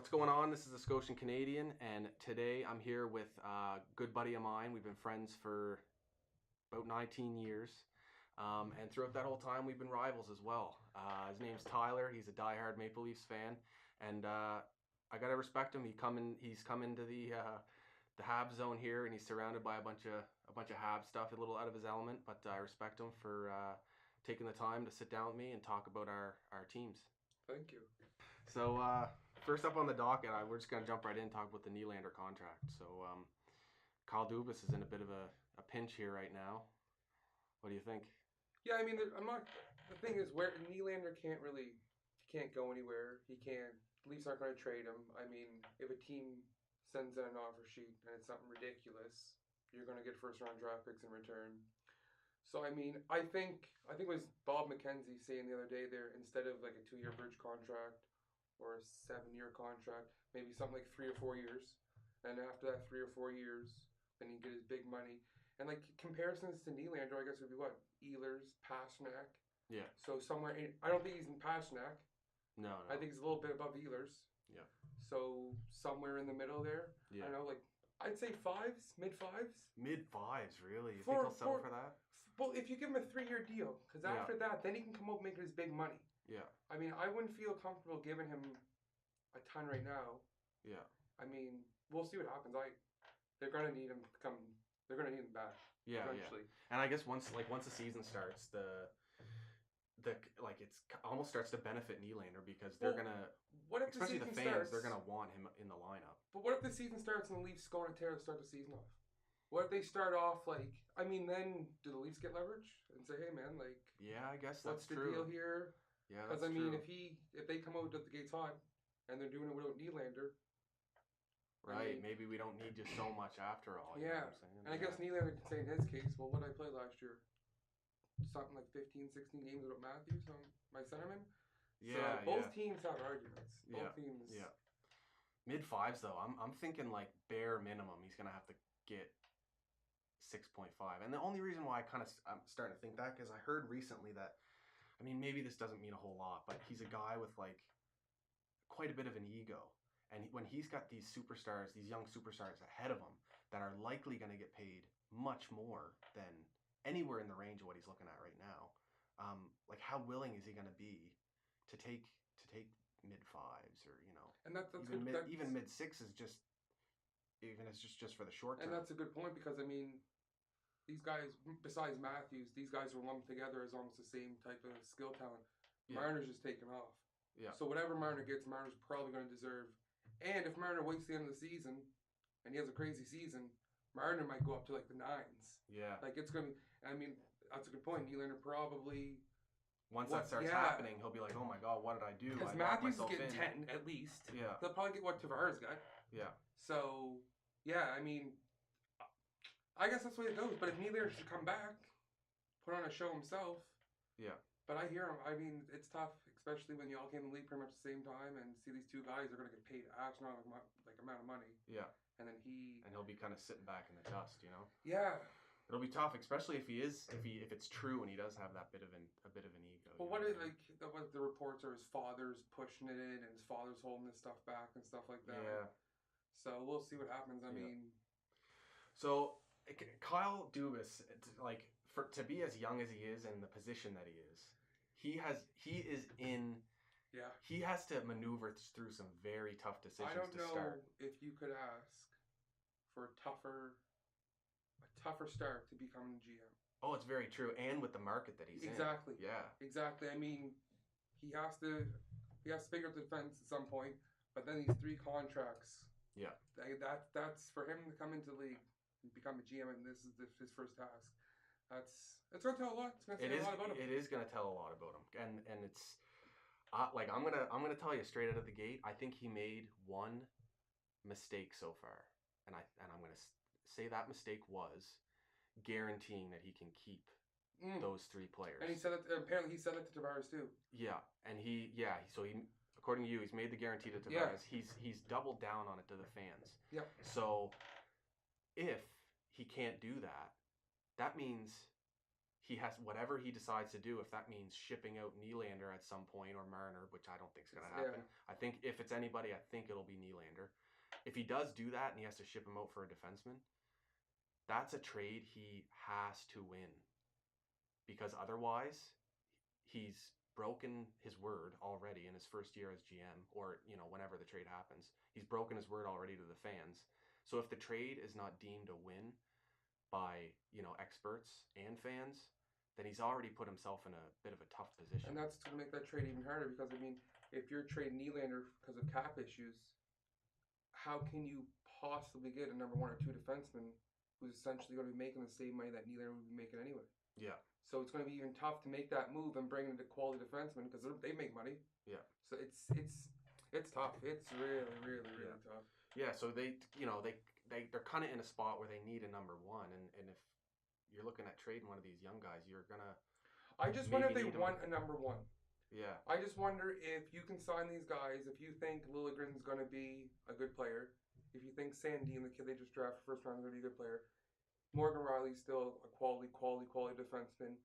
What's going on? This is the ScotianCanadien, and today I'm here with a good buddy of mine. We've been friends for about 19 years, and throughout that whole time, we've been rivals as well. His name's Tyler. He's a diehard Maple Leafs fan, and I gotta respect him. He's come into the Habs zone here, and he's surrounded by a bunch of Habs stuff, a little out of his element. But I respect him for taking the time to sit down with me and talk about our teams. Thank you. So first up on the docket, we're just gonna jump right in and talk about the Nylander contract. So Kyle Dubas is in a bit of a pinch here right now. What do you think? Yeah, I mean, I'm not. The thing is, where Nylander can't go anywhere. He can't. Leafs aren't going to trade him. I mean, if a team sends in an offer sheet and it's something ridiculous, you're going to get first-round draft picks in return. So I mean, I think it was Bob McKenzie saying the other day there, instead of like a 2-year bridge contract or a 7-year contract, maybe something like 3 or 4 years, and after that 3 or 4 years, then he get his big money. And like comparisons to Nylander, I guess would be what? Ehlers, Pastrnak. Yeah. So somewhere I don't think he's in Pastrnak. No. I think he's a little bit above Ehlers. Yeah. So somewhere in the middle there. Yeah. I don't know, like I'd say mid fives. Mid fives, really? You think he'll settle for that? Well, if you give him a 3-year deal, because after that, then he can come out and make his big money. Yeah. I mean, I wouldn't feel comfortable giving him a ton right now. Yeah. I mean, we'll see what happens. They're gonna need him to come. They're gonna need him back. Yeah, eventually. Yeah. And I guess once the season starts, it almost starts to benefit Nylander because they're gonna. What if especially the the season fans? starts, they're gonna want him in the lineup. But what if the season starts and the Leafs go on a tear to start the season off? What if they start off like? I mean, then do the Leafs get leverage and say, "Hey, man, like, yeah, I guess what's that's the true. deal here?" Yeah, because that's I mean, true. if they come out of the gates hot and they're doing it without Nylander, right? Maybe we don't need you so much after all. You know what I'm saying? And I guess Nylander can say in his case, well, what did I play last year? Something like 15, 16 games without Matthews on my centerman. Yeah, so both teams have arguments. Both teams. Yeah. Mid fives though, I'm thinking like bare minimum he's gonna have to get 6.5. And the only reason why I'm starting to think that because I heard recently that, I mean, maybe this doesn't mean a whole lot, but he's a guy with like quite a bit of an ego. And when he's got these superstars, these young superstars ahead of him that are likely going to get paid much more than anywhere in the range of what he's looking at right now, like how willing is he going to be to take mid fives or and that's even mid sixes just for the short term. And that's a good point because I mean, these guys besides Matthews, these guys are lumped together as almost the same type of skill talent. Yeah. Marner's just taken off. Yeah. So whatever Marner gets, Marner's probably going to deserve. And if Marner waits the end of the season and he has a crazy season, Marner might go up to like the 9s. Yeah. Like it's going to. I mean, that's a good point. Nylander probably. Once that starts happening, he'll be like, "Oh my God, what did I do?" Because Matthews is getting 10 at least. Yeah. They'll probably get what Tavares got. Yeah. So, yeah, I mean, I guess that's the way it goes. But if Nylander should come back, put on a show himself. Yeah. But I hear him. I mean, it's tough, especially when you all came in the league pretty much at the same time and see these two guys are going to get paid astronomical amount of money. Yeah. And then he'll be kind of sitting back in the dust, Yeah. It'll be tough, especially if it's true and he does have that bit of an ego. Well, what is the reports are his father's pushing it in and his father's holding this stuff back and stuff like that. Yeah. So we'll see what happens. I mean, so Kyle Dubas, like to be as young as he is in the position that he is, he has to maneuver through some very tough decisions. I don't know if you could ask for a tougher start to become GM. Oh, it's very true, and with the market that he's in. Yeah. Exactly. I mean, he has to figure out the defense at some point, but then these 3 contracts. Yeah. That's for him to come into the league and become a GM, and this is his first task. It's going to tell a lot. It's going to say a lot about him. It is going to tell a lot about him, and it's like I'm gonna tell you straight out of the gate. I think he made one mistake so far, and I'm gonna say that mistake was guaranteeing that he can keep those 3 players. And he said that apparently he said that to Tavares too. Yeah, and so he according to you, he's made the guarantee to Dubas. Yeah. He's doubled down on it to the fans. Yep. So if he can't do that, that means he has whatever he decides to do. If that means shipping out Nylander at some point or Marner, which I don't think is going to happen. Yeah. I think if it's anybody, I think it'll be Nylander. If he does do that and he has to ship him out for a defenseman, that's a trade he has to win, because otherwise he's broken his word already in his first year as GM, or whenever the trade happens. He's broken his word already to the fans. So if the trade is not deemed a win by experts and fans, then he's already put himself in a bit of a tough position. And that's going to make that trade even harder, because I mean, if you're trading Nylander because of cap issues, how can you possibly get a number 1 or 2 defenseman who's essentially going to be making the same money that Nylander would be making anyway? Yeah. So it's going to be even tough to make that move and bring in a quality defenseman, because they make money. Yeah. So it's tough. It's really tough. Yeah. So they're kind of in a spot where they need a number 1, and if you're looking at trading one of these young guys, you're gonna. I just wonder if they want a number 1. Yeah. I just wonder if you can sign these guys. If you think Liljegren's going to be a good player, if you think Sandin, the kid they just drafted first round, is going to be a good player, Morgan Rielly's still a quality defenseman.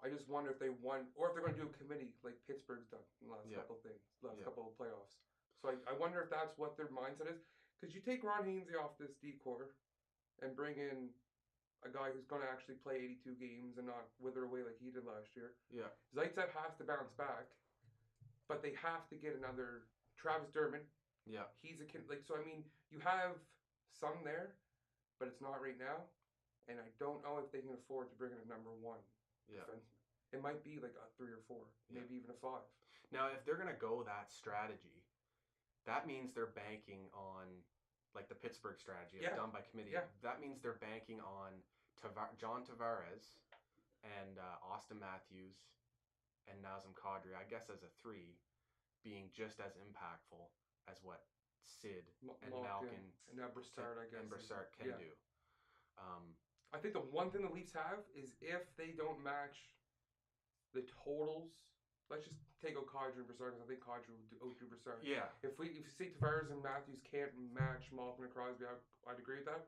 I just wonder if they want, or if they're going to do a committee like Pittsburgh's done in the last couple of playoffs. So I wonder if that's what their mindset is. Because you take Ron Hainsey off this Dcore and bring in a guy who's going to actually play 82 games and not wither away like he did last year. Yeah. Zaitsev has to bounce back, but they have to get another Travis Dermott. Yeah. He's a kid. So I mean, you have some there, but it's not right now. And I don't know if they can afford to bring in a number 1 defenseman. It might be like a 3 or 4, maybe even a 5. Now, if they're going to go that strategy, that means they're banking on, like the Pittsburgh strategy, done by committee. Yeah. That means they're banking on John Tavares and Austin Matthews and Nazem Kadri, I guess as a 3, being just as impactful as what Sid and Malkin and now Brassard, I guess, and Brassard can do. I think the one thing the Leafs have is if they don't match the totals. Let's just take out Kadri and Brassard, because I think Kadri will outdo Brassard. Yeah. If you say Tavares and Matthews can't match Malkin and Crosby, I'd agree with that.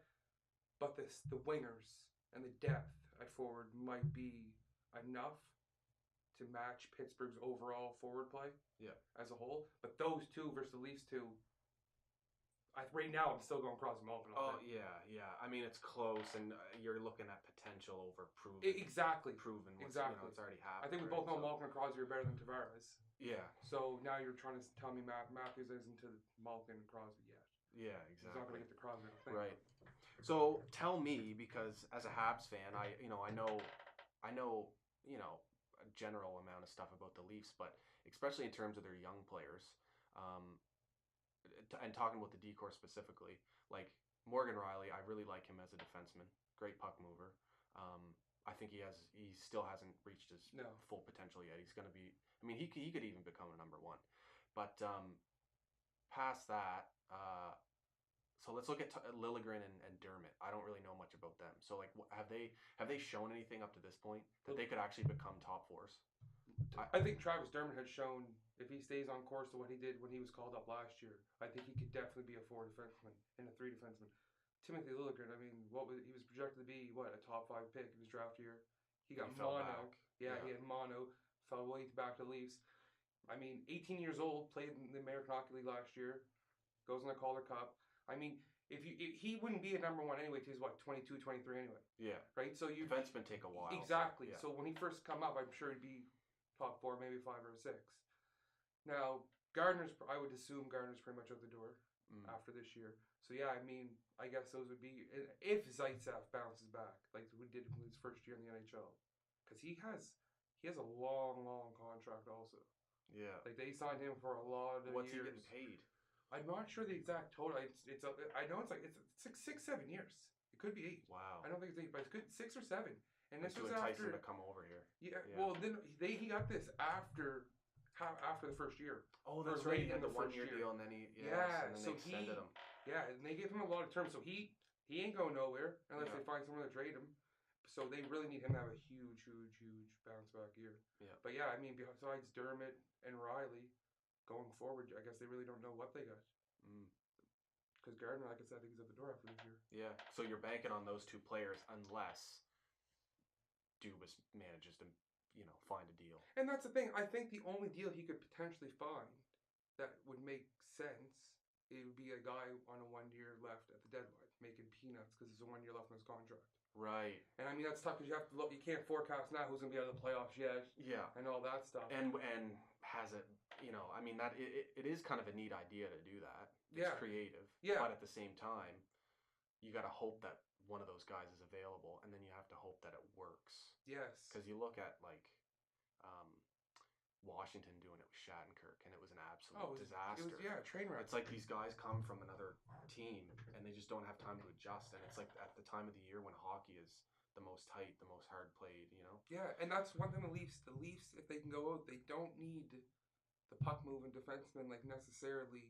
But the wingers and the depth at forward might be enough to match Pittsburgh's overall forward play as a whole. But those two versus the Leafs two, right now I'm still going Crosby Malkin. Yeah. I mean, it's close, and you're looking at potential over proven. Exactly. Proven. It's already happened. I think we both know Malkin and Crosby are better than Tavares. Yeah. So now you're trying to tell me Matthews isn't to Malkin and Crosby yet. Yeah, exactly. He's not going to get to Crosby, I think. Right. So tell me, because as a Habs fan, I know a general amount of stuff about the Leafs, but especially in terms of their young players, and talking about the Dcore specifically, like Morgan Rielly, I really like him as a defenseman. Great puck mover. I think he still hasn't reached his full potential yet. He's going to be. I mean, he could even become a number 1, but past that. So let's look at Liljegren and Dermott. I don't really know much about them. So like, have they shown anything up to this point that they could actually become top 4s? I think Travis Dermott has shown, if he stays on course to what he did when he was called up last year, I think he could definitely be a 4 defenseman and a 3 defenseman. Timothy Liljegren, I mean, he was projected to be a top 5 pick in his draft year. He got mono. Yeah, he had mono. Fell way back to the Leafs. I mean, 18 years old, played in the American Hockey League last year, goes in the Calder Cup. I mean, if he wouldn't be a number 1 anyway, till he's 22, 23 anyway. Yeah. Right? So defensemen take a while. Exactly. So when he first come up, I'm sure he'd be top 4, maybe 5 or 6. Now, I would assume Gardner's pretty much out the door after this year. So yeah, I mean, I guess those would be, if Zaitsev bounces back, like we did in his first year in the NHL. Because he has a long contract also. Yeah. Like they signed him for a lot of What's years. He getting paid? I'm not sure the exact total. I know it's like 6-7 years. It could be 8. Wow. I don't think it's 8, but it could 6 or 7. And this was entice after him to come over here. Yeah. Well, then he got this after the first year. Oh, that's right. He had the 1-year deal, and then and then they extended him. Yeah, and they gave him a lot of terms, so he ain't going nowhere unless they find someone to trade him. So they really need him to have a huge bounce back year. Yeah. But yeah, I mean, besides Dermott and Rielly, going forward, I guess they really don't know what they got. Because Gardner, like I said, I think he's at the door after this year. Yeah. So you're banking on those 2 players unless Dubas manages to, find a deal. And that's the thing. I think the only deal he could potentially find that would make sense, it would be a guy on a 1 year left at the deadline making peanuts because there's a 1 year left on his contract. Right. And I mean that's tough because you have to look. You can't forecast now who's going to be out of the playoffs yet. Yeah. And all that stuff. And has it, I mean that it is kind of a neat idea to do that. It's creative. Yeah. But at the same time, you got to hope that one of those guys is available, and then you have to hope that it works. Yes. Because you look at Washington doing it with Shattenkirk, and it was an absolute disaster. It was, train wreck. It's like these guys come from another team, and they just don't have time to adjust. And it's like at the time of the year when hockey is the most tight, the most hard played, Yeah, and that's one thing the Leafs, if they can go out, they don't need the puck moving defenseman like necessarily.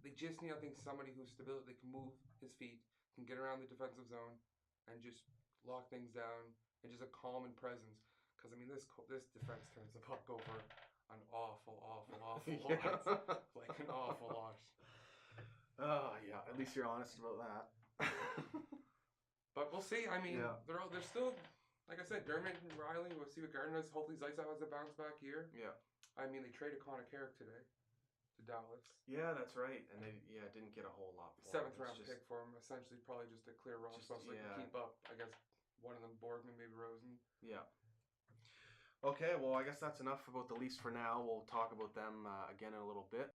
They just need, I think, somebody who's stability. They can move his feet, can get around the defensive zone, and just lock things down, and just a calm and presence. Because I mean, this defense turns the puck over an awful lot, like an awful lot. Oh yeah, at least you're honest about that. But we'll see. I mean, they're still, like I said, Dermott and Riley. We'll see what Gardner's. Hopefully, Zaitsev has a bounce back year. Yeah. I mean, they traded Connor Carrick today to Dallas. Yeah, that's right. And they didn't get a whole lot for 7th round pick for him. Essentially, probably just a clear roster so they can keep up. I guess one of them, Borgman, maybe Rosen. Yeah. Okay, well, I guess that's enough about the Leafs for now. We'll talk about them again in a little bit.